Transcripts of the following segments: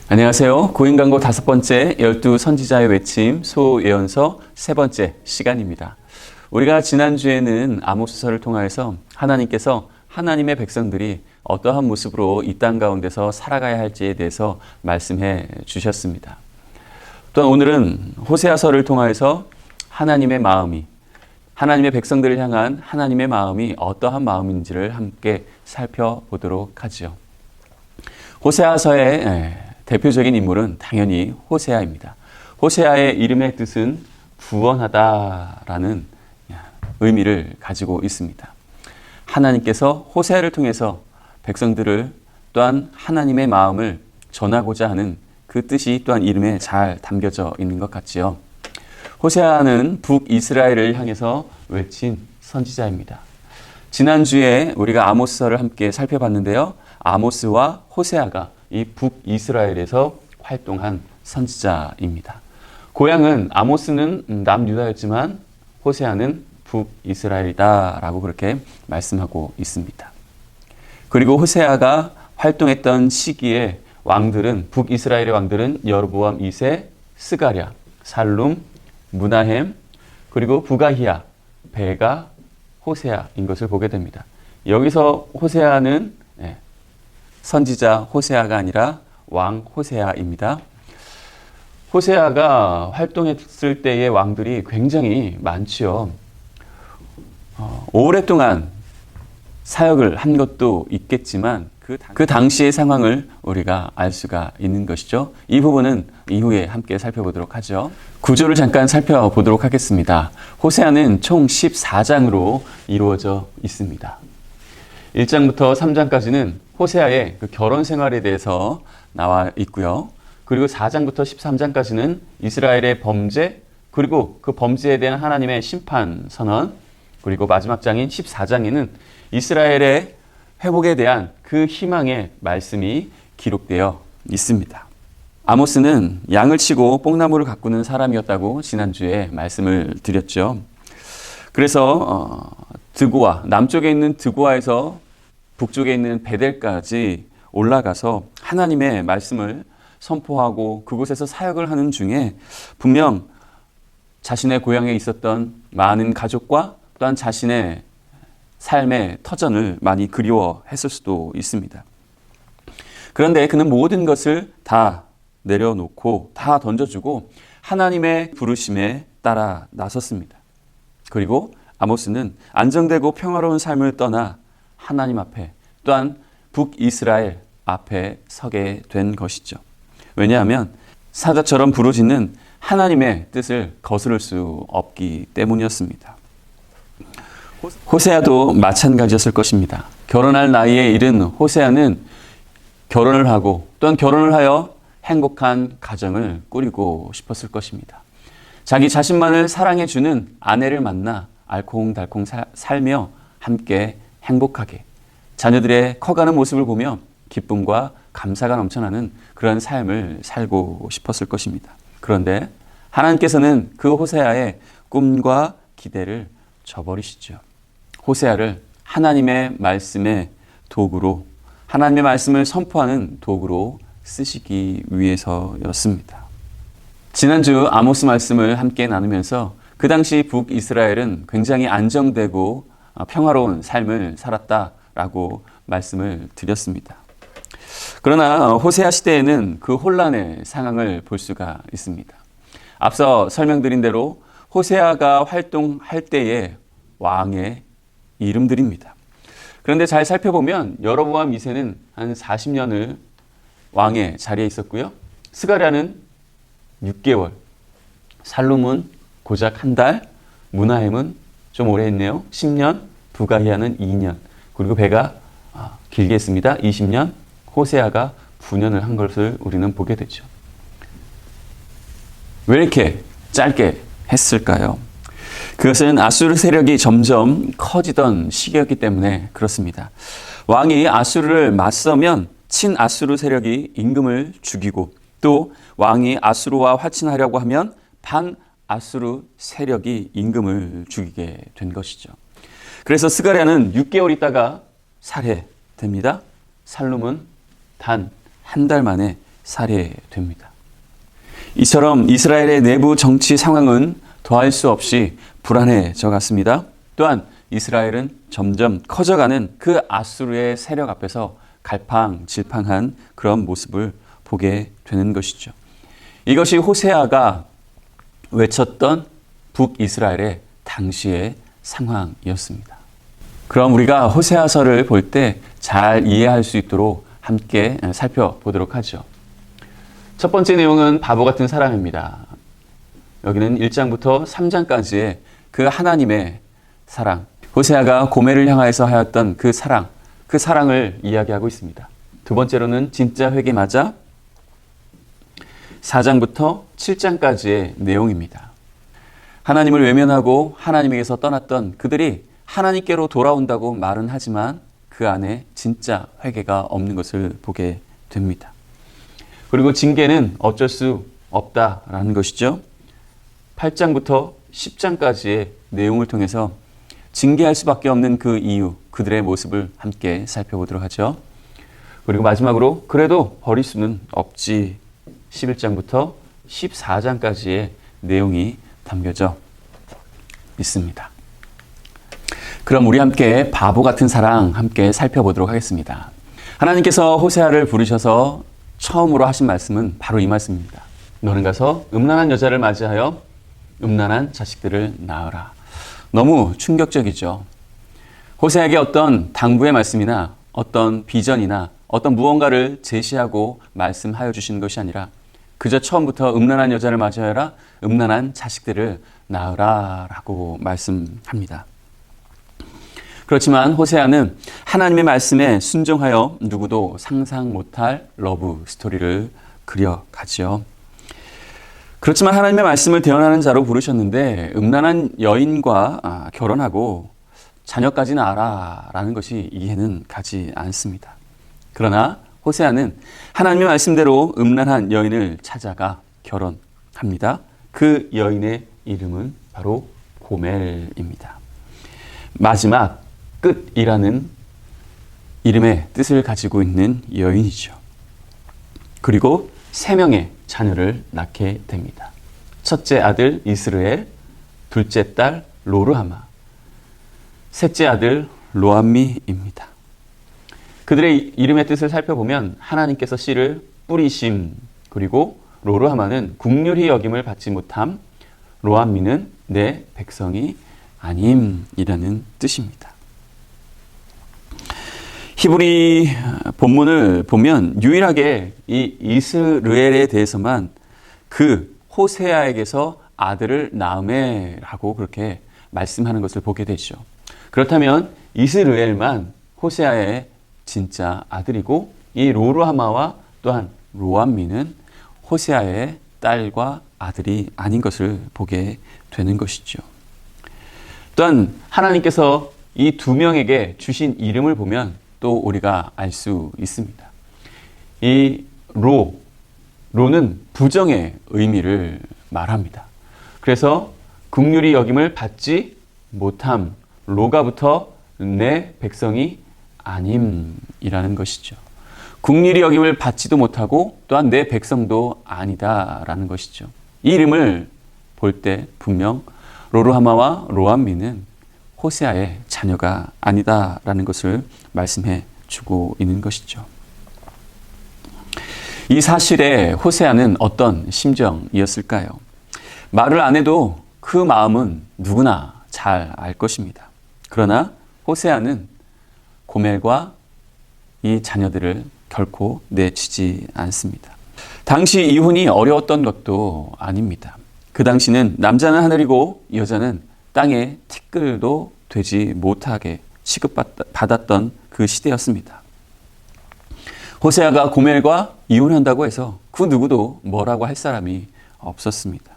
안녕하세요. 고인강고 5번째 12선지자의 외침 소예언서 3번째 시간입니다. 우리가 지난주에는 아모스서를 통하여서 하나님께서 하나님의 백성들이 어떠한 모습으로 이 땅 가운데서 살아가야 할지에 대해서 말씀해 주셨습니다. 또한 오늘은 호세아서를 통하여서 하나님의 마음이, 하나님의 백성들을 향한 하나님의 마음이 어떠한 마음인지를 함께 살펴보도록 하죠. 호세아서의 대표적인 인물은 당연히 호세아입니다. 호세아의 이름의 뜻은 구원하다라는 의미를 가지고 있습니다. 하나님께서 호세아를 통해서 백성들을 또한 하나님의 마음을 전하고자 하는 그 뜻이 또한 이름에 잘 담겨져 있는 것 같지요. 호세아는 북이스라엘을 향해서 외친 선지자입니다. 지난주에 우리가 아모스서를 함께 살펴봤는데요. 아모스와 호세아가 이 북이스라엘에서 활동한 선지자입니다. 고향은 아모스는 남유다였지만 호세아는 북이스라엘이다라고 그렇게 말씀하고 있습니다. 그리고 호세아가 활동했던 시기에 왕들은 북이스라엘의 왕들은 여로보암 2세, 스가랴, 살룸, 무나헴, 그리고 부가히야, 베가, 호세아인 것을 보게 됩니다. 여기서 호세아는 선지자 호세아가 아니라 왕 호세아입니다. 호세아가 활동했을 때의 왕들이 굉장히 많지요. 오랫동안 사역을 한 것도 있겠지만 그 당시의 상황을 우리가 알 수가 있는 것이죠. 이 부분은 이후에 함께 살펴보도록 하죠. 구조를 잠깐 살펴보도록 하겠습니다. 호세아는 총 14장으로 이루어져 있습니다. 1장부터 3장까지는 호세아의 그 결혼 생활에 대해서 나와 있고요. 그리고 4장부터 13장까지는 이스라엘의 범죄, 그리고 그 범죄에 대한 하나님의 심판 선언, 그리고 마지막 장인 14장에는 이스라엘의 회복에 대한 그 희망의 말씀이 기록되어 있습니다. 아모스는 양을 치고 뽕나무를 가꾸는 사람이었다고 지난주에 말씀을 드렸죠. 그래서 드고아, 남쪽에 있는 드고아에서 북쪽에 있는 베델까지 올라가서 하나님의 말씀을 선포하고 그곳에서 사역을 하는 중에 분명 자신의 고향에 있었던 많은 가족과 또한 자신의 삶의 터전을 많이 그리워했을 수도 있습니다. 그런데 그는 모든 것을 다 내려놓고 다 던져주고 하나님의 부르심에 따라 나섰습니다. 그리고 아모스는 안정되고 평화로운 삶을 떠나 하나님 앞에 또한 북이스라엘 앞에 서게 된 것이죠. 왜냐하면 사자처럼 부르짖는 하나님의 뜻을 거스를 수 없기 때문이었습니다. 호세아도 마찬가지였을 것입니다. 결혼할 나이에 이른 호세아는 결혼을 하고 또한 결혼을 하여 행복한 가정을 꾸리고 싶었을 것입니다. 자기 자신만을 사랑해주는 아내를 만나 알콩달콩 살며 함께 행복하게 자녀들의 커가는 모습을 보며 기쁨과 감사가 넘쳐나는 그런 삶을 살고 싶었을 것입니다. 그런데 하나님께서는 그 호세아의 꿈과 기대를 저버리시죠. 호세아를 하나님의 말씀의 도구로, 하나님의 말씀을 선포하는 도구로 쓰시기 위해서였습니다. 지난주 아모스 말씀을 함께 나누면서 그 당시 북이스라엘은 굉장히 안정되고 평화로운 삶을 살았다라고 말씀을 드렸습니다. 그러나 호세아 시대에는 그 혼란의 상황을 볼 수가 있습니다. 앞서 설명드린 대로 호세아가 활동할 때의 왕의 이름들입니다. 그런데 잘 살펴보면 여로보암 2세는 한 40년을 왕의 자리에 있었고요. 스가랴는 6개월, 살룸은 고작 한 달, 무나헴은 좀 오래 했네요. 10년, 부가히야는 2년, 그리고 베가 길게 했습니다. 20년, 호세아가 9년을 한 것을 우리는 보게 되죠. 왜 이렇게 짧게 했을까요? 그것은 아수르 세력이 점점 커지던 시기였기 때문에 그렇습니다. 왕이 아수르를 맞서면 친아수르 세력이 임금을 죽이고 또 왕이 아수르와 화친하려고 하면 반아수르 세력이 임금을 죽이게 된 것이죠. 그래서 스가랴는 6개월 있다가 살해됩니다. 살룸은 단 한 달 만에 살해됩니다. 이처럼 이스라엘의 내부 정치 상황은 더할 수 없이 불안해져 갔습니다. 또한 이스라엘은 점점 커져가는 그 아수르의 세력 앞에서 갈팡질팡한 그런 모습을 보게 되는 것이죠. 이것이 호세아가 외쳤던 북이스라엘의 당시의 상황이었습니다. 그럼 우리가 호세아서를 볼 때 잘 이해할 수 있도록 함께 살펴보도록 하죠. 첫 번째 내용은 바보 같은 사람입니다. 여기는 1장부터 3장까지의 그 하나님의 사랑, 호세아가 고멜을 향하여서 하였던 그 사랑을 이야기하고 있습니다. 두 번째로는 진짜 회개마자 4장부터 7장까지의 내용입니다. 하나님을 외면하고 하나님에게서 떠났던 그들이 하나님께로 돌아온다고 말은 하지만 그 안에 진짜 회개가 없는 것을 보게 됩니다. 그리고 징계는 어쩔 수 없다라는 것이죠. 8장부터 10장까지의 내용을 통해서 징계할 수밖에 없는 그 이유, 그들의 모습을 함께 살펴보도록 하죠. 그리고 마지막으로 그래도 버릴 수는 없지. 11장부터 14장까지의 내용이 담겨져 있습니다. 그럼 우리 함께 바보 같은 사랑 함께 살펴보도록 하겠습니다. 하나님께서 호세아를 부르셔서 처음으로 하신 말씀은 바로 이 말씀입니다. 너는 가서 음란한 여자를 맞이하여 음란한 자식들을 낳으라. 너무 충격적이죠. 호세아에게 어떤 당부의 말씀이나 어떤 비전이나 어떤 무언가를 제시하고 말씀하여 주시는 것이 아니라 그저 처음부터 음란한 여자를 맞이하여라, 음란한 자식들을 낳으라 라고 말씀합니다. 그렇지만 호세아는 하나님의 말씀에 순종하여 누구도 상상 못할 러브 스토리를 그려가지요. 그렇지만 하나님의 말씀을 대언하는 자로 부르셨는데 음란한 여인과 결혼하고 자녀까지 낳아라라는 것이 이해는 가지 않습니다. 그러나 호세아는 하나님의 말씀대로 음란한 여인을 찾아가 결혼합니다. 그 여인의 이름은 바로 고멜입니다. 마지막 끝이라는 이름의 뜻을 가지고 있는 여인이죠. 그리고 3명의 자녀를 낳게 됩니다. 첫째 아들 이스르엘, 둘째 딸 로르하마, 셋째 아들 로암미입니다. 그들의 이름의 뜻을 살펴보면 하나님께서 씨를 뿌리심, 그리고 로르하마는 국률이 여김을 받지 못함, 로암미는 내 백성이 아님이라는 뜻입니다. 히브리 본문을 보면 유일하게 이 이스르엘에 대해서만 그 호세아에게서 아들을 낳음에라고 그렇게 말씀하는 것을 보게 되죠. 그렇다면 이스르엘만 호세아의 진짜 아들이고 이 로르하마와 또한 로암미는 호세아의 딸과 아들이 아닌 것을 보게 되는 것이죠. 또한 하나님께서 이 2명에게 주신 이름을 보면 또 우리가 알 수 있습니다. 이 로는 부정의 의미를 말합니다. 그래서 긍휼히 여김을 받지 못함, 로가 붙어 내 백성이 아님이라는 것이죠. 긍휼히 여김을 받지도 못하고 또한 내 백성도 아니다라는 것이죠. 이 이름을 볼 때 분명 로르하마와 로암미는 호세아의 자녀가 아니다라는 것을 말씀해 주고 있는 것이죠. 이 사실에 호세아는 어떤 심정이었을까요? 말을 안 해도 그 마음은 누구나 잘 알 것입니다. 그러나 호세아는 고멜과 이 자녀들을 결코 내치지 않습니다. 당시 이혼이 어려웠던 것도 아닙니다. 그 당시는 남자는 하늘이고 여자는 땅에 티끌도 되지 못하게 취급받았던 그 시대였습니다. 호세아가 고멜과 이혼한다고 해서 그 누구도 뭐라고 할 사람이 없었습니다.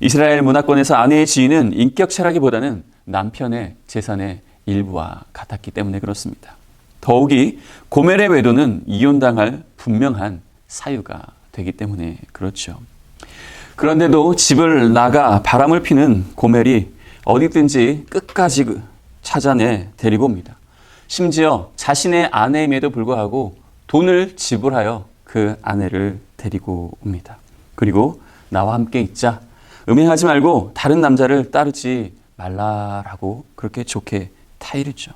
이스라엘 문화권에서 아내의 지위는 인격 철학이보다는 남편의 재산의 일부와 같았기 때문에 그렇습니다. 더욱이 고멜의 외도는 이혼당할 분명한 사유가 되기 때문에 그렇죠. 그런데도 집을 나가 바람을 피는 고멜이 어디든지 끝까지 찾아내 데리고 옵니다. 심지어 자신의 아내임에도 불구하고 돈을 지불하여 그 그 아내를 데리고 옵니다. 그리고 나와 함께 있자. 음행하지 말고 다른 남자를 따르지 말라라고 그렇게 좋게 타이르죠.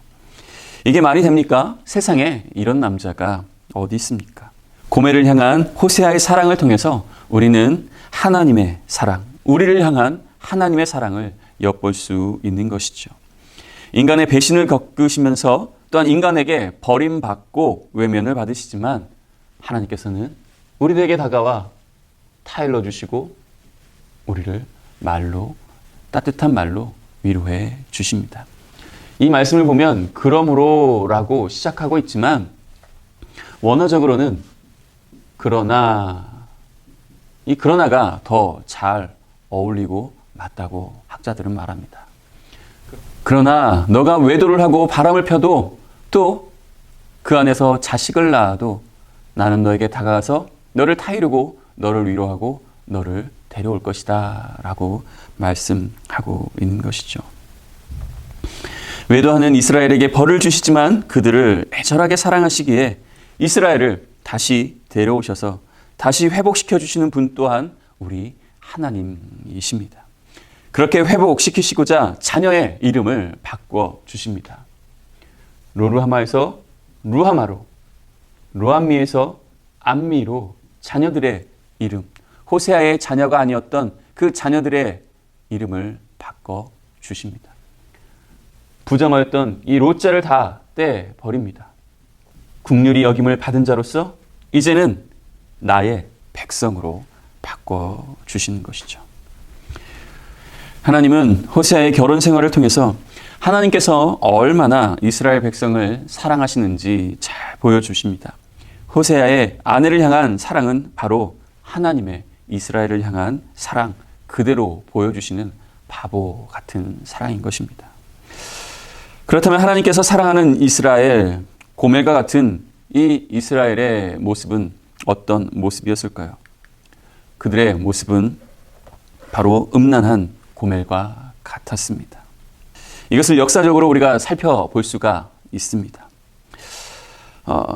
이게 말이 됩니까? 세상에 이런 남자가 어디 있습니까? 고멜을 향한 호세아의 사랑을 통해서 우리는 하나님의 사랑, 우리를 향한 하나님의 사랑을 엿볼 수 있는 것이죠. 인간의 배신을 겪으시면서 또한 인간에게 버림받고 외면을 받으시지만 하나님께서는 우리에게 다가와 타일러 주시고 우리를 말로, 따뜻한 말로 위로해 주십니다. 이 말씀을 보면 그러므로라고 시작하고 있지만 원어적으로는 그러나, 이 그러나가 더 잘 어울리고 맞다고 학자들은 말합니다. 그러나 너가 외도를 하고 바람을 펴도 또 그 안에서 자식을 낳아도 나는 너에게 다가가서 너를 타이르고 너를 위로하고 너를 데려올 것이다 라고 말씀하고 있는 것이죠. 외도하는 이스라엘에게 벌을 주시지만 그들을 애절하게 사랑하시기에 이스라엘을 다시 데려오셔서 다시 회복시켜 주시는 분 또한 우리 하나님이십니다. 그렇게 회복시키시고자 자녀의 이름을 바꿔 주십니다. 로르하마에서 루하마로, 로암미에서 암미로 자녀들의 이름, 호세아의 자녀가 아니었던 그 자녀들의 이름을 바꿔 주십니다. 부정하였던 이 로자를 다 떼버립니다. 국률이 여김을 받은 자로서 이제는 나의 백성으로 바꿔 주시는 것이죠. 하나님은 호세아의 결혼 생활을 통해서 하나님께서 얼마나 이스라엘 백성을 사랑하시는지 잘 보여주십니다. 호세아의 아내를 향한 사랑은 바로 하나님의 이스라엘을 향한 사랑 그대로 보여주시는 바보 같은 사랑인 것입니다. 그렇다면 하나님께서 사랑하는 이스라엘, 고멜과 같은 이 이스라엘의 모습은 어떤 모습이었을까요? 그들의 모습은 바로 음란한 고멜과 같았습니다. 이것을 역사적으로 우리가 살펴볼 수가 있습니다.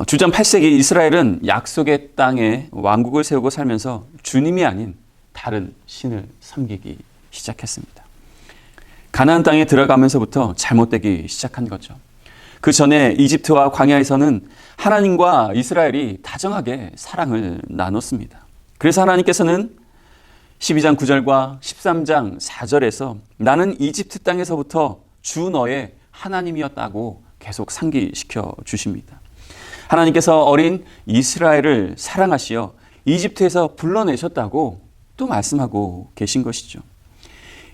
주전 8세기 이스라엘은 약속의 땅에 왕국을 세우고 살면서 주님이 아닌 다른 신을 섬기기 시작했습니다. 가나안 땅에 들어가면서부터 잘못되기 시작한 거죠. 그 전에 이집트와 광야에서는 하나님과 이스라엘이 다정하게 사랑을 나눴습니다. 그래서 하나님께서는 12장 9절과 13장 4절에서 나는 이집트 땅에서부터 주 너의 하나님이었다고 계속 상기시켜 주십니다. 하나님께서 어린 이스라엘을 사랑하시어 이집트에서 불러내셨다고 또 말씀하고 계신 것이죠.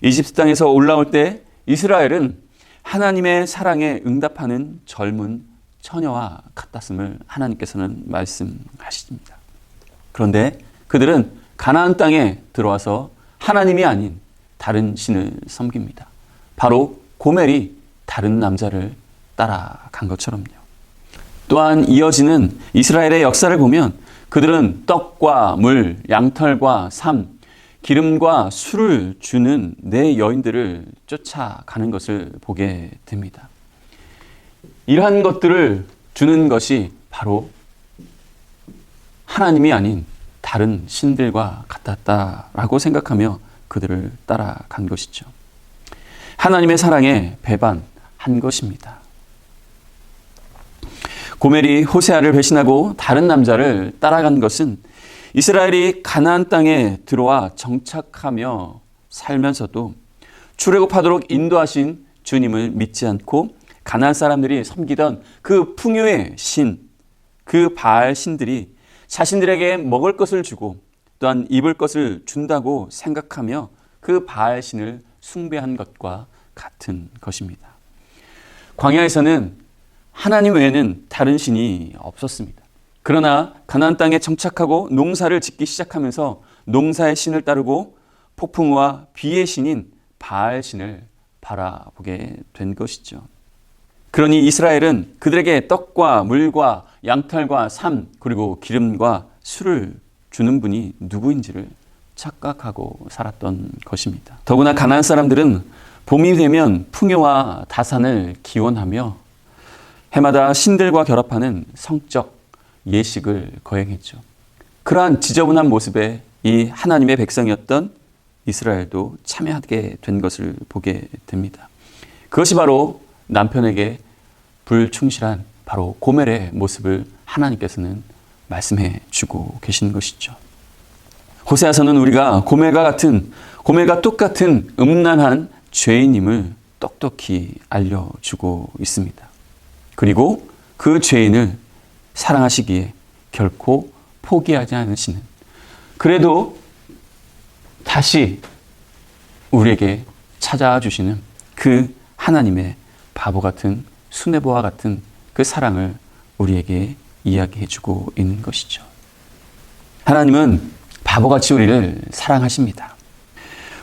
이집트 땅에서 올라올 때 이스라엘은 하나님의 사랑에 응답하는 젊은 처녀와 같았음을 하나님께서는 말씀하십니다. 그런데 그들은 가나안 땅에 들어와서 하나님이 아닌 다른 신을 섬깁니다. 바로 고멜이 다른 남자를 따라간 것처럼요. 또한 이어지는 이스라엘의 역사를 보면 그들은 떡과 물, 양털과 삶, 기름과 술을 주는 내 여인들을 쫓아가는 것을 보게 됩니다. 이러한 것들을 주는 것이 바로 하나님이 아닌 다른 신들과 같았다라고 생각하며 그들을 따라간 것이죠. 하나님의 사랑에 배반한 것입니다. 고멜이 호세아를 배신하고 다른 남자를 따라간 것은 이스라엘이 가나안 땅에 들어와 정착하며 살면서도 출애굽하도록 인도하신 주님을 믿지 않고 가나안 사람들이 섬기던 그 풍요의 신, 그 바알 신들이 자신들에게 먹을 것을 주고 또한 입을 것을 준다고 생각하며 그 바알 신을 숭배한 것과 같은 것입니다. 광야에서는 하나님 외에는 다른 신이 없었습니다. 그러나 가나안 땅에 정착하고 농사를 짓기 시작하면서 농사의 신을 따르고 폭풍과 비의 신인 바알 신을 바라보게 된 것이죠. 그러니 이스라엘은 그들에게 떡과 물과 양털과 삶 그리고 기름과 술을 주는 분이 누구인지를 착각하고 살았던 것입니다. 더구나 가나안 사람들은 봄이 되면 풍요와 다산을 기원하며 해마다 신들과 결합하는 성적 예식을 거행했죠. 그러한 지저분한 모습에 이 하나님의 백성이었던 이스라엘도 참여하게 된 것을 보게 됩니다. 그것이 바로 남편에게 불충실한 바로 고멜의 모습을 하나님께서는 말씀해 주고 계시는 것이죠. 호세아서는 우리가 고멜과 똑같은 음란한 죄인임을 똑똑히 알려주고 있습니다. 그리고 그 죄인을 사랑하시기에 결코 포기하지 않으시는, 그래도 다시 우리에게 찾아와 주시는 그 하나님의 바보 같은 수뇌보와 같은 그 사랑을 우리에게 이야기해 주고 있는 것이죠. 하나님은 바보같이 우리를 사랑하십니다.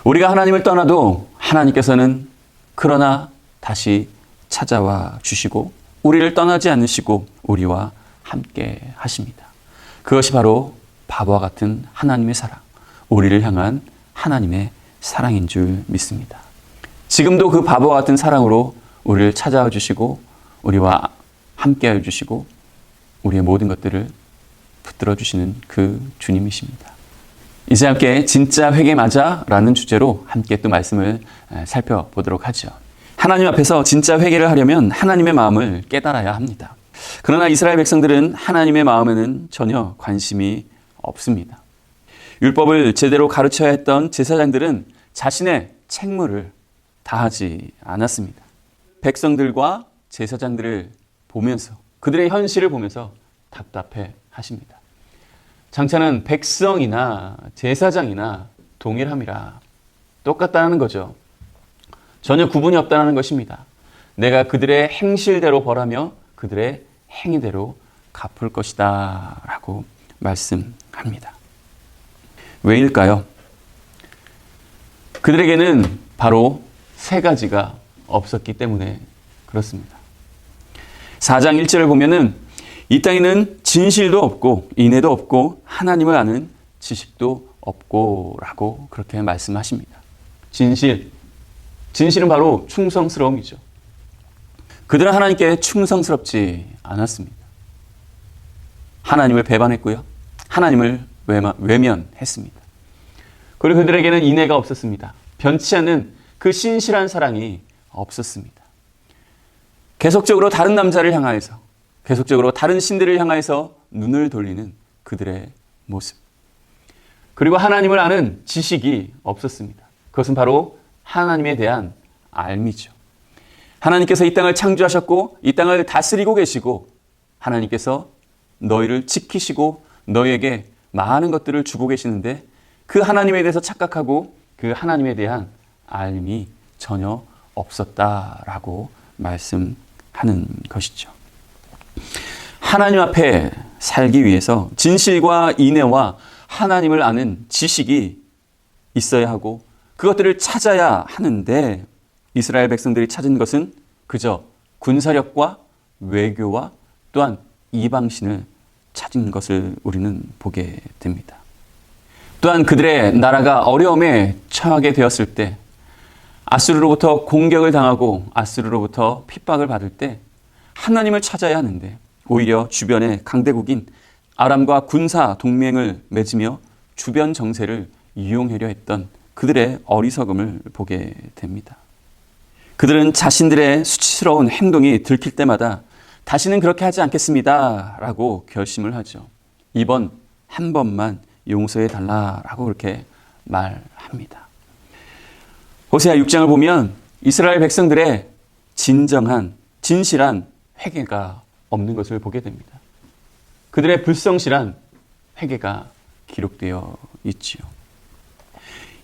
우리가 하나님을 떠나도 하나님께서는 그러나 다시 찾아와 주시고 우리를 떠나지 않으시고 우리와 함께 하십니다. 그것이 바로 바보와 같은 하나님의 사랑, 우리를 향한 하나님의 사랑인 줄 믿습니다. 지금도 그 바보와 같은 사랑으로 우리를 찾아와 주시고 우리와 함께하여 주시고 우리의 모든 것들을 붙들어 주시는 그 주님이십니다. 이제 함께 진짜 회개 맞아? 라는 주제로 함께 또 말씀을 살펴보도록 하죠. 하나님 앞에서 진짜 회개를 하려면 하나님의 마음을 깨달아야 합니다. 그러나 이스라엘 백성들은 하나님의 마음에는 전혀 관심이 없습니다. 율법을 제대로 가르쳐야 했던 제사장들은 자신의 책무를 다하지 않았습니다. 백성들과 제사장들을 보면서 그들의 현실을 보면서 답답해 하십니다. 장차는 백성이나 제사장이나 동일함이라 똑같다는 거죠. 전혀 구분이 없다는 것입니다. 내가 그들의 행실대로 벌하며 그들의 행위대로 갚을 것이다 라고 말씀합니다. 왜일까요? 그들에게는 바로 세 가지가 없었기 때문에 그렇습니다. 4장 1절을 보면은 이 땅에는 진실도 없고 인애도 없고 하나님을 아는 지식도 없고 라고 그렇게 말씀하십니다. 진실은 바로 충성스러움이죠. 그들은 하나님께 충성스럽지 않았습니다. 하나님을 배반했고요. 하나님을 외면했습니다. 그리고 그들에게는 인애가 없었습니다. 변치 않는 그 신실한 사랑이 없었습니다. 계속적으로 다른 남자를 향하여서, 계속적으로 다른 신들을 향하여서 눈을 돌리는 그들의 모습. 그리고 하나님을 아는 지식이 없었습니다. 그것은 바로 하나님에 대한 알미죠. 하나님께서 이 땅을 창조하셨고 이 땅을 다스리고 계시고 하나님께서 너희를 지키시고 너희에게 많은 것들을 주고 계시는데 그 하나님에 대해서 착각하고 그 하나님에 대한 알미 전혀 없었다라고 말씀하는 것이죠. 하나님 앞에 살기 위해서 진실과 인애와 하나님을 아는 지식이 있어야 하고 그것들을 찾아야 하는데 이스라엘 백성들이 찾은 것은 그저 군사력과 외교와 또한 이방신을 찾은 것을 우리는 보게 됩니다. 또한 그들의 나라가 어려움에 처하게 되었을 때 아수르로부터 공격을 당하고 아수르로부터 핍박을 받을 때 하나님을 찾아야 하는데 오히려 주변의 강대국인 아람과 군사 동맹을 맺으며 주변 정세를 이용하려 했던 그들의 어리석음을 보게 됩니다. 그들은 자신들의 수치스러운 행동이 들킬 때마다 다시는 그렇게 하지 않겠습니다 라고 결심을 하죠. 이번 한 번만 용서해 달라라고 그렇게 말합니다. 호세아 6장을 보면 이스라엘 백성들의 진정한 진실한 회개가 없는 것을 보게 됩니다. 그들의 불성실한 회개가 기록되어 있지요.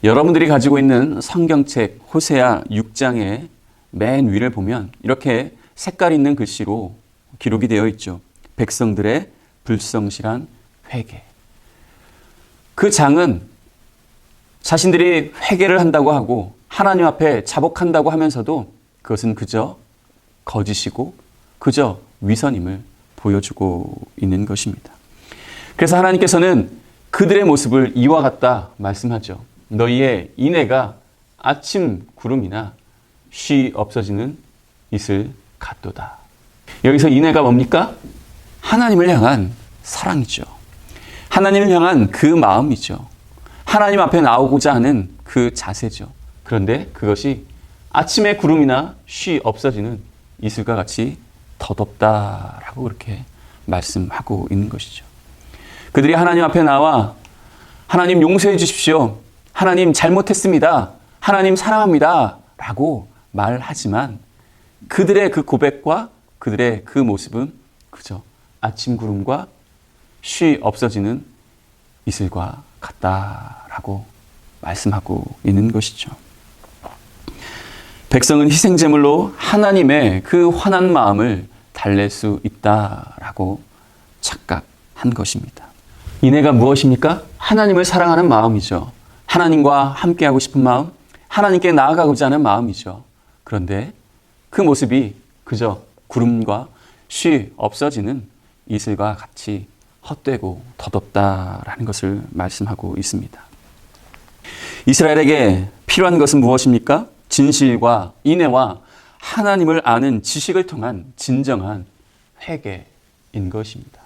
여러분들이 가지고 있는 성경책 호세아 6장의 맨 위를 보면 이렇게 색깔 있는 글씨로 기록이 되어 있죠. 백성들의 불성실한 회개. 그 장은 자신들이 회개를 한다고 하고 하나님 앞에 자복한다고 하면서도 그것은 그저 거짓이고 그저 위선임을 보여주고 있는 것입니다. 그래서 하나님께서는 그들의 모습을 이와 같다 말씀하죠. 너희의 인애가 아침 구름이나 쉬 없어지는 이슬 같도다. 여기서 인애가 뭡니까? 하나님을 향한 사랑이죠. 하나님을 향한 그 마음이죠. 하나님 앞에 나오고자 하는 그 자세죠. 그런데 그것이 아침에 구름이나 쉬 없어지는 이슬과 같이 더덥다라고 그렇게 말씀하고 있는 것이죠. 그들이 하나님 앞에 나와 하나님 용서해 주십시오. 하나님 잘못했습니다. 하나님 사랑합니다. 라고 말하지만 그들의 그 고백과 그들의 그 모습은 그저 아침 구름과 쉬 없어지는 이슬과 같다라고 말씀하고 있는 것이죠. 백성은 희생제물로 하나님의 그 환한 마음을 달랠 수 있다라고 착각한 것입니다. 이내가 무엇입니까? 하나님을 사랑하는 마음이죠. 하나님과 함께하고 싶은 마음, 하나님께 나아가고자 하는 마음이죠. 그런데 그 모습이 그저 구름과 쉬 없어지는 이슬과 같이 헛되고 더덥다라는 것을 말씀하고 있습니다. 이스라엘에게 필요한 것은 무엇입니까? 진실과 인애와 하나님을 아는 지식을 통한 진정한 회개인 것입니다.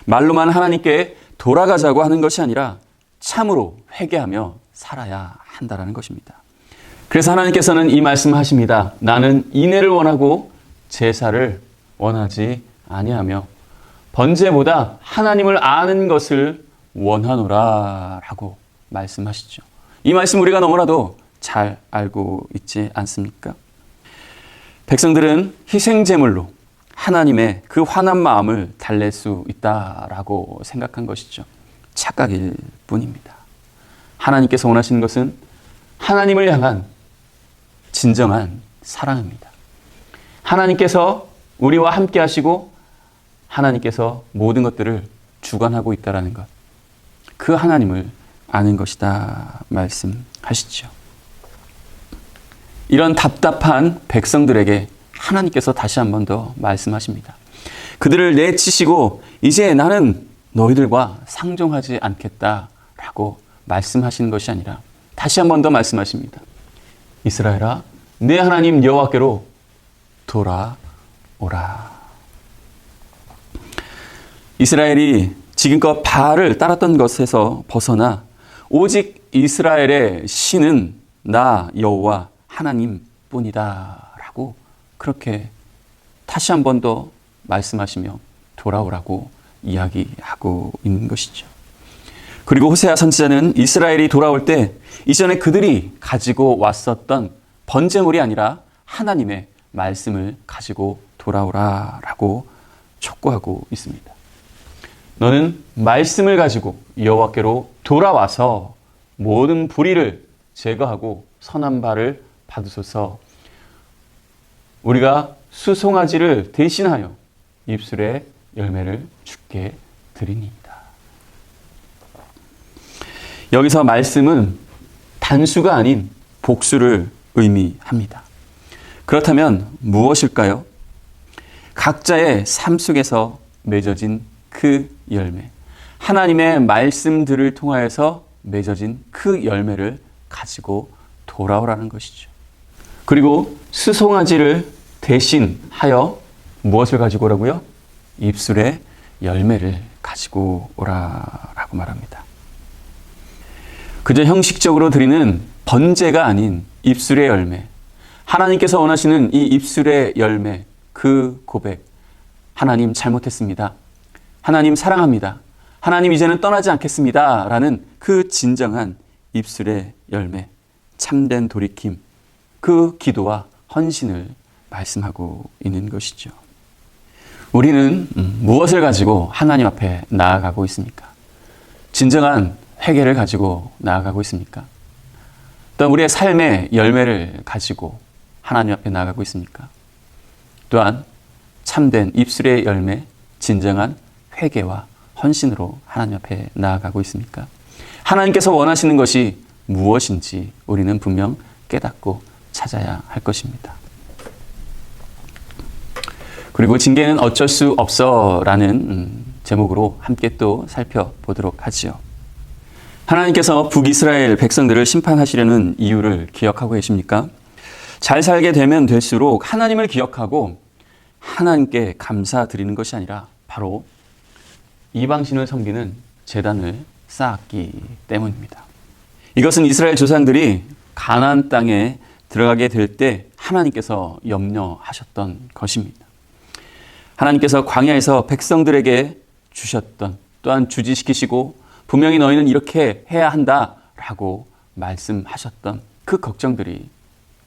말로만 하나님께 돌아가자고 하는 것이 아니라 참으로 회개하며 살아야 한다는 것입니다. 그래서 하나님께서는 이 말씀을 하십니다. 나는 인애를 원하고 제사를 원하지 아니하며 번제보다 하나님을 아는 것을 원하노라 라고 말씀하시죠. 이 말씀 우리가 너무나도 잘 알고 있지 않습니까? 백성들은 희생제물로 하나님의 그 환한 마음을 달랠 수 있다라고 생각한 것이죠. 착각일 뿐입니다. 하나님께서 원하시는 것은 하나님을 향한 진정한 사랑입니다. 하나님께서 우리와 함께 하시고 하나님께서 모든 것들을 주관하고 있다는 것. 그 하나님을 아는 것이다 말씀하시죠. 이런 답답한 백성들에게 하나님께서 다시 한 번 더 말씀하십니다. 그들을 내치시고 이제 나는 너희들과 상종하지 않겠다라고 말씀하시는 것이 아니라 다시 한 번 더 말씀하십니다. 이스라엘아, 내 하나님 여호와께로 돌아오라. 이스라엘이 지금껏 바알을 따랐던 것에서 벗어나 오직 이스라엘의 신은 나 여호와 하나님뿐이다 라고 그렇게 다시 한 번 더 말씀하시며 돌아오라고 이야기하고 있는 것이죠. 그리고 호세아 선지자는 이스라엘이 돌아올 때 이전에 그들이 가지고 왔었던 번제물이 아니라 하나님의 말씀을 가지고 돌아오라라고 촉구하고 있습니다. 너는 말씀을 가지고 여호와께로 돌아와서 모든 불의를 제거하고 선한 바를 받으소서. 우리가 수송아지를 대신하여 입술의 열매를 주께 드리니이다. 여기서 말씀은 단수가 아닌 복수를 의미합니다. 그렇다면 무엇일까요? 각자의 삶 속에서 맺어진 그 열매, 하나님의 말씀들을 통하여서 맺어진 그 열매를 가지고 돌아오라는 것이죠. 그리고 수송아지를 대신하여 무엇을 가지고 오라고요? 입술의 열매를 가지고 오라라고 말합니다. 그저 형식적으로 드리는 번제가 아닌 입술의 열매, 하나님께서 원하시는 이 입술의 열매, 그 고백, 하나님 잘못했습니다. 하나님 사랑합니다. 하나님 이제는 떠나지 않겠습니다. 라는 그 진정한 입술의 열매, 참된 돌이킴, 그 기도와 헌신을 말씀하고 있는 것이죠. 우리는 무엇을 가지고 하나님 앞에 나아가고 있습니까? 진정한 회개를 가지고 나아가고 있습니까? 또한 우리의 삶의 열매를 가지고 하나님 앞에 나아가고 있습니까? 또한 참된 입술의 열매, 진정한 회개와 헌신으로 하나님 앞에 나아가고 있습니까? 하나님께서 원하시는 것이 무엇인지 우리는 분명 깨닫고 찾아야 할 것입니다. 그리고 징계는 어쩔 수 없어라는 제목으로 함께 또 살펴보도록 하지요. 하나님께서 북이스라엘 백성들을 심판하시려는 이유를 기억하고 계십니까? 잘 살게 되면 될수록 하나님을 기억하고 하나님께 감사드리는 것이 아니라 바로 이방신을 섬기는 제단을 쌓았기 때문입니다. 이것은 이스라엘 조상들이 가나안 땅에 들어가게 될 때 하나님께서 염려하셨던 것입니다. 하나님께서 광야에서 백성들에게 주셨던, 또한 주지시키시고 분명히 너희는 이렇게 해야 한다라고 말씀하셨던 그 걱정들이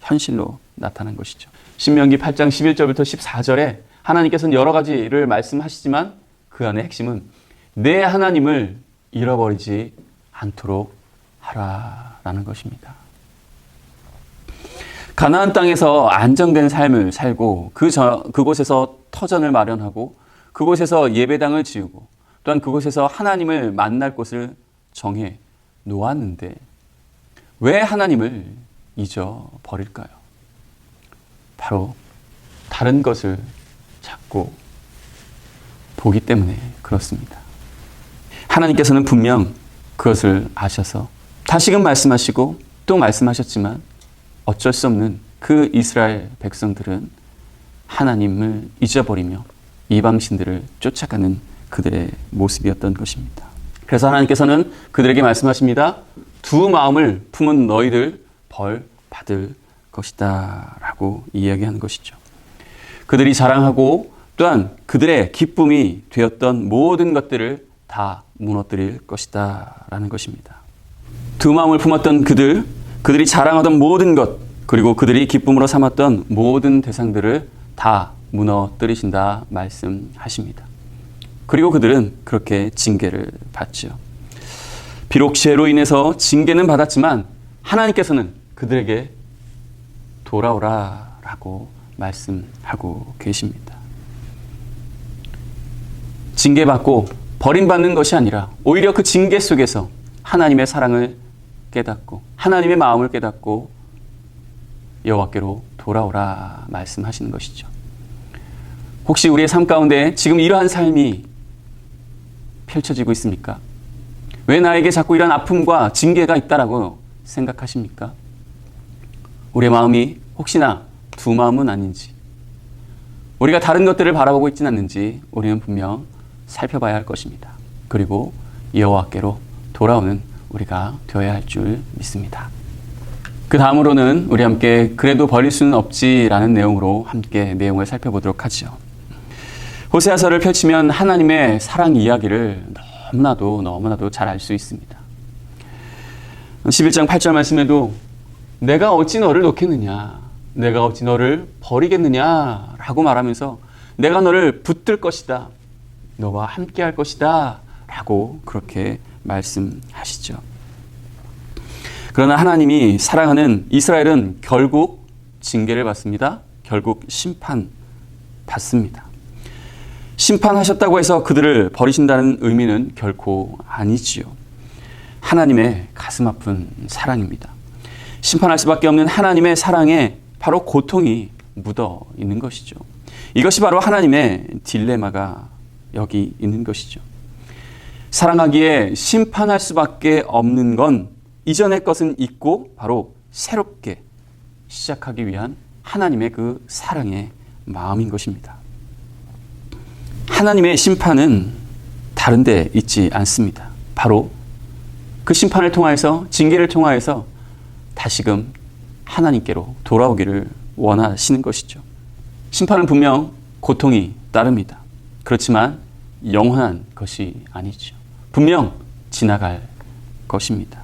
현실로 나타난 것이죠. 신명기 8장 11절부터 14절에 하나님께서는 여러 가지를 말씀하시지만 그 안의 핵심은 내 하나님을 잃어버리지 않도록 하라라는 것입니다. 가나안 땅에서 안정된 삶을 살고 그곳에서 터전을 마련하고 그곳에서 예배당을 지우고 또한 그곳에서 하나님을 만날 곳을 정해 놓았는데 왜 하나님을 잊어버릴까요? 바로 다른 것을 찾고 보기 때문에 그렇습니다. 하나님께서는 분명 그것을 아셔서 다시금 말씀하시고 또 말씀하셨지만 어쩔 수 없는 그 이스라엘 백성들은 하나님을 잊어버리며 이방신들을 쫓아가는 그들의 모습이었던 것입니다. 그래서 하나님께서는 그들에게 말씀하십니다. 두 마음을 품은 너희들 벌 받을 것이다 라고 이야기하는 것이죠. 그들이 자랑하고 또한 그들의 기쁨이 되었던 모든 것들을 다 무너뜨릴 것이다 라는 것입니다. 두 마음을 품었던 그들이 자랑하던 모든 것, 그리고 그들이 기쁨으로 삼았던 모든 대상들을 다 무너뜨리신다 말씀하십니다. 그리고 그들은 그렇게 징계를 받죠. 비록 죄로 인해서 징계는 받았지만 하나님께서는 그들에게 돌아오라 라고 말씀하고 계십니다. 징계받고 버림받는 것이 아니라 오히려 그 징계 속에서 하나님의 사랑을 깨닫고 하나님의 마음을 깨닫고 여호와께로 돌아오라 말씀하시는 것이죠. 혹시 우리의 삶 가운데 지금 이러한 삶이 펼쳐지고 있습니까? 왜 나에게 자꾸 이런 아픔과 징계가 있다라고 생각하십니까? 우리의 마음이 혹시나 두 마음은 아닌지, 우리가 다른 것들을 바라보고 있지는 않는지 우리는 분명 살펴봐야 할 것입니다. 그리고 여호와께로 돌아오는 우리가 되어야 할 줄 믿습니다. 그 다음으로는 우리 함께 그래도 버릴 수는 없지라는 내용으로 함께 내용을 살펴보도록 하죠. 호세아서를 펼치면 하나님의 사랑 이야기를 너무나도 잘 알 수 있습니다. 11장 8절 말씀에도 내가 어찌 너를 놓겠느냐, 내가 어찌 너를 버리겠느냐 라고 말하면서 내가 너를 붙들 것이다, 너와 함께 할 것이다 라고 그렇게 말씀하시죠. 그러나 하나님이 사랑하는 이스라엘은 결국 징계를 받습니다. 결국 심판받습니다. 심판하셨다고 해서 그들을 버리신다는 의미는 결코 아니지요. 하나님의 가슴 아픈 사랑입니다. 심판할 수밖에 없는 하나님의 사랑에 바로 고통이 묻어 있는 것이죠. 이것이 바로 하나님의 딜레마가 여기 있는 것이죠. 사랑하기에 심판할 수밖에 없는 건 이전의 것은 잊고 바로 새롭게 시작하기 위한 하나님의 그 사랑의 마음인 것입니다. 하나님의 심판은 다른 데 있지 않습니다. 바로 그 심판을 통하여서, 징계를 통하여서 다시금 하나님께로 돌아오기를 원하시는 것이죠. 심판은 분명 고통이 따릅니다. 그렇지만 영원한 것이 아니죠. 분명 지나갈 것입니다.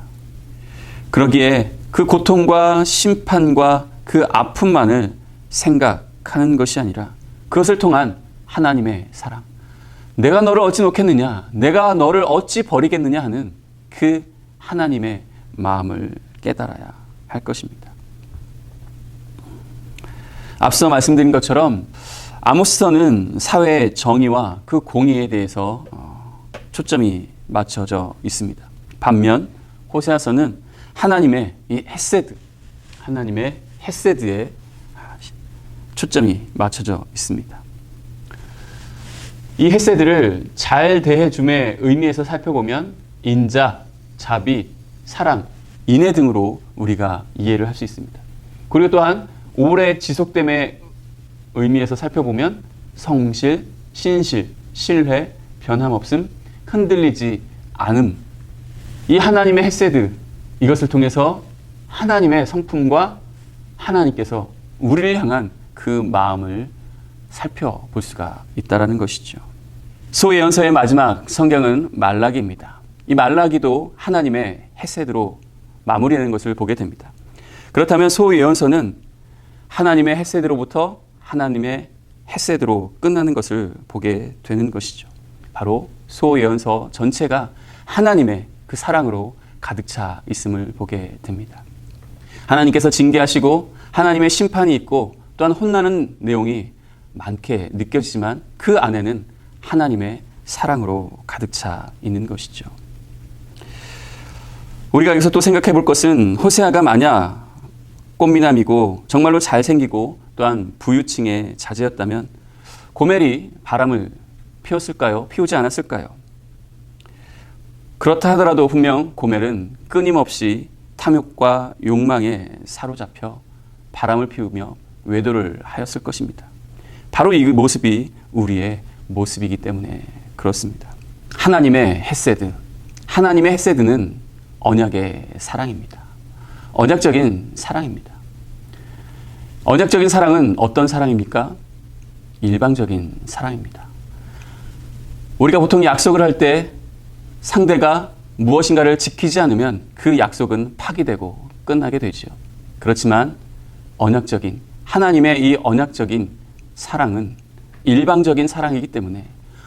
그러기에 그 고통과 심판과 그 아픔만을 생각하는 것이 아니라 그것을 통한 하나님의 사랑, 내가 너를 어찌 놓겠느냐, 내가 너를 어찌 버리겠느냐 하는 그 하나님의 마음을 깨달아야 할 것입니다. 앞서 말씀드린 것처럼 아모스서는 사회의 정의와 그 공의에 대해서 초점이 맞춰져 있습니다. 반면 호세아서는 하나님의 이 헤세드, 하나님의 헤세드에 초점이 맞춰져 있습니다. 이 헤세드를 잘 대해줌의 의미에서 살펴보면 인자, 자비, 사랑, 인애 등으로 우리가 이해를 할 수 있습니다. 그리고 또한 오래 지속됨의 의미에서 살펴보면 성실, 신실, 신뢰, 변함없음, 흔들리지 안음, 이 하나님의 헤세드, 이것을 통해서 하나님의 성품과 하나님께서 우리를 향한 그 마음을 살펴볼 수가 있다는 것이죠. 소예언서의 마지막 성경은 말라기입니다. 이 말라기도 하나님의 헤세드로 마무리하는 것을 보게 됩니다. 그렇다면 소예언서는 하나님의 헤세드로부터 하나님의 헤세드로 끝나는 것을 보게 되는 것이죠. 바로 소예언서 전체가 하나님의 그 사랑으로 가득 차 있음을 보게 됩니다. 하나님께서 징계하시고 하나님의 심판이 있고 또한 혼나는 내용이 많게 느껴지지만 그 안에는 하나님의 사랑으로 가득 차 있는 것이죠. 우리가 여기서 또 생각해 볼 것은 호세아가 만약 꽃미남이고 정말로 잘생기고 또한 부유층의 자제였다면 고멜이 바람을 피웠을까요? 피우지 않았을까요? 그렇다 하더라도 분명 고멜은 끊임없이 탐욕과 욕망에 사로잡혀 바람을 피우며 외도를 하였을 것입니다. 바로 이 모습이 우리의 모습이기 때문에 그렇습니다. 하나님의 헤세드, 하나님의 헤세드는 언약의 사랑입니다. 언약적인 사랑입니다. 언약적인 사랑은 어떤 사랑입니까? 일방적인 사랑입니다. 우리가 보통 약속을 할 때 상대가 무엇인가를 지키지 않으면 그 약속은 파기되고 끝나게 되죠. 그렇지만 언약적인, 하나님의 이 언약적인 사랑은 일방적인 사랑이기 때문에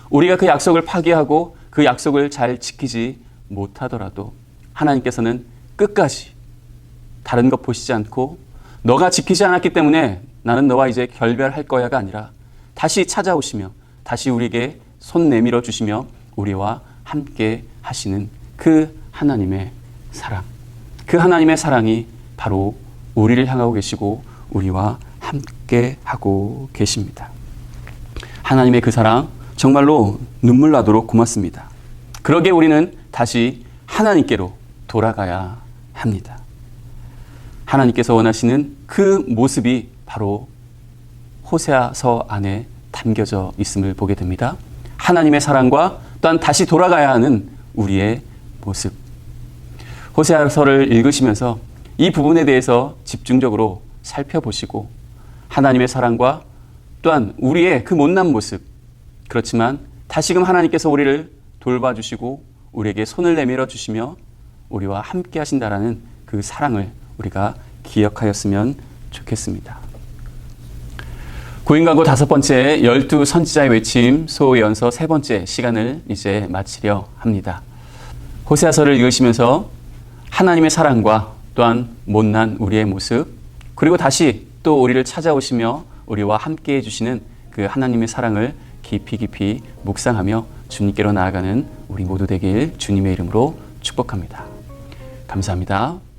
우리가 그 약속을 파기하고 그 약속을 잘 지키지 못하더라도 하나님께서는 끝까지 다른 것 보시지 않고 너가 지키지 않았기 때문에 나는 너와 이제 결별할 거야가 아니라 다시 찾아오시며 다시 우리에게 손 내밀어 주시며 우리와 함께 하시는 그 하나님의 사랑, 그 하나님의 사랑이 바로 우리를 향하고 계시고 우리와 함께 하고 계십니다. 하나님의 그 사랑 정말로 눈물 나도록 고맙습니다. 그러기에 우리는 다시 하나님께로 돌아가야 합니다. 하나님께서 원하시는 그 모습이 바로 호세아서 안에 담겨져 있음을 보게 됩니다. 하나님의 사랑과 또한 다시 돌아가야 하는 우리의 모습. 호세아서를 읽으시면서 이 부분에 대해서 집중적으로 살펴보시고 하나님의 사랑과 또한 우리의 그 못난 모습, 그렇지만 다시금 하나님께서 우리를 돌봐주시고 우리에게 손을 내밀어 주시며 우리와 함께 하신다라는 그 사랑을 우리가 기억하였으면 좋겠습니다. 고인광고 5번째 12 선지자의 외침 소연서 3번째 시간을 이제 마치려 합니다. 호세아서를 읽으시면서 하나님의 사랑과 또한 못난 우리의 모습, 그리고 다시 또 우리를 찾아오시며 우리와 함께 해주시는 그 하나님의 사랑을 깊이 깊이 묵상하며 주님께로 나아가는 우리 모두 되길 주님의 이름으로 축복합니다. 감사합니다.